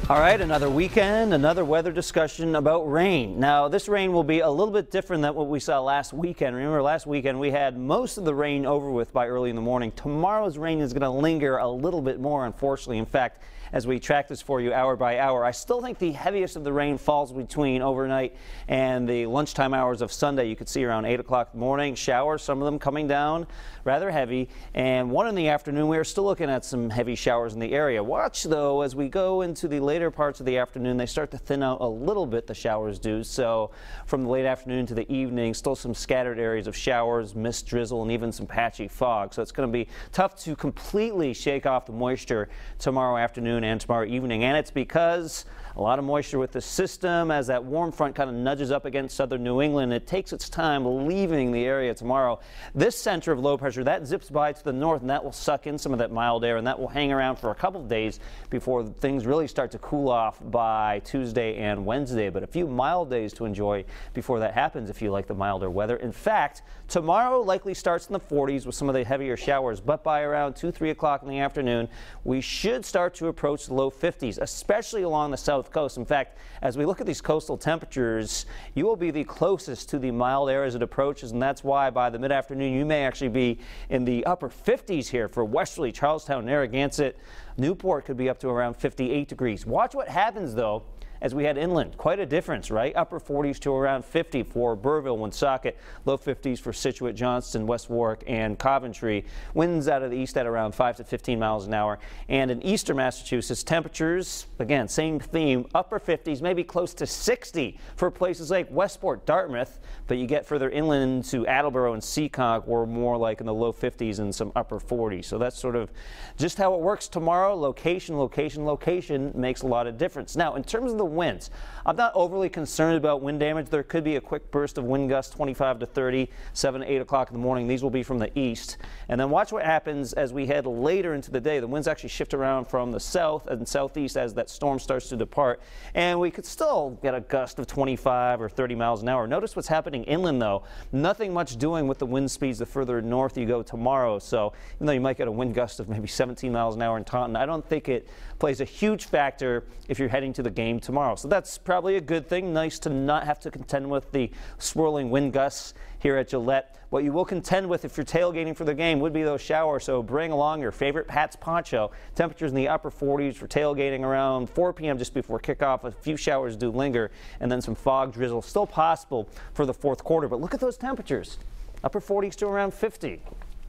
All right, another weekend, another weather discussion about rain. Now, this rain will be a little bit different than what we saw last weekend. Remember, last weekend we had most of the rain over with by early in the morning. Tomorrow's rain is going to linger a little bit more, unfortunately. In fact, as we track this for you hour by hour, I still think the heaviest of the rain falls between overnight and the lunchtime hours of Sunday. You could see around 8 o'clock in the morning, showers, some of them coming down rather heavy, and 1 in the afternoon. We are still looking at some heavy showers in the area. Watch, though, as we go into the later parts of the afternoon, they start to thin out a little bit, the showers do. So from the late afternoon to the evening, still some scattered areas of showers, mist, drizzle, and even some patchy fog. So it's going to be tough to completely shake off the moisture tomorrow afternoon and tomorrow evening, and it's because a lot of moisture with the system as that warm front kind of nudges up against southern New England. It takes its time leaving the area tomorrow. This center of low pressure, that zips by to the north, and that will suck in some of that mild air, and that will hang around for a couple of days before things really start to cool off by Tuesday and Wednesday. But a few mild days to enjoy before that happens if you like the milder weather. In fact, tomorrow likely starts in the 40s with some of the heavier showers, but by around 2, 3 o'clock in the afternoon, we should start to approach the low 50s, especially along the south coast. In fact, as we look at these coastal temperatures, you will be the closest to the mild air as it approaches, and that's why by the mid-afternoon you may actually be in the upper 50s here for Westerly, Charlestown, Narragansett. Newport could be up to around 58 degrees. Watch what happens, though, as we head inland. Quite a difference, right? Upper 40s to around 50 for Burville, Woonsocket, low 50s for Scituate, Johnston, West Warwick, and Coventry. Winds out of the east at around 5 to 15 miles an hour. And in eastern Massachusetts, temperatures, again, same theme, upper 50s, maybe close to 60 for places like Westport, Dartmouth, but you get further inland to Attleboro and Seekonk, we're more like in the low 50s and some upper 40s. So that's sort of just how it works tomorrow. Location, location, location makes a lot of difference. Now, in terms of the winds, I'm not overly concerned about wind damage. There could be a quick burst of wind gusts, 25 to 30, 7 to 8 o'clock in the morning. These will be from the east. And then watch what happens as we head later into the day. The winds actually shift around from the south and southeast as that storm starts to depart. And we could still get a gust of 25 or 30 miles an hour. Notice what's happening inland, though. Nothing much doing with the wind speeds the further north you go tomorrow. So even though you might get a wind gust of maybe 17 miles an hour in Taunton, I don't think it plays a huge factor if you're heading to the game tomorrow. So that's probably a good thing. Nice to not have to contend with the swirling wind gusts here at Gillette. What you will contend with if you're tailgating for the game would be those showers, so bring along your favorite Pat's poncho. Temperatures in the upper 40s for tailgating around 4 p.m. just before kickoff. A few showers do linger, and then some fog drizzle still possible for the fourth quarter. But look at those temperatures, upper 40s to around 50.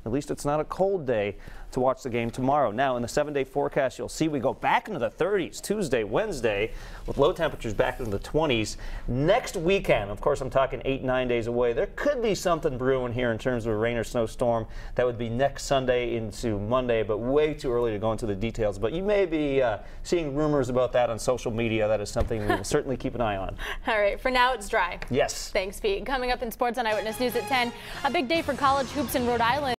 At least it's not a cold day to watch the game tomorrow. Now, in the 7-day forecast, you'll see we go back into the 30s Tuesday, Wednesday, with low temperatures back into the 20s. Next weekend, of course, I'm talking 8, 9 days away, there could be something brewing here in terms of a rain or snowstorm. That would be next Sunday into Monday, but way too early to go into the details. But you may be seeing rumors about that on social media. That is something we will certainly keep an eye on. All right, for now, it's dry. Yes. Thanks, Pete. Coming up in Sports on Eyewitness News at 10, a big day for college hoops in Rhode Island.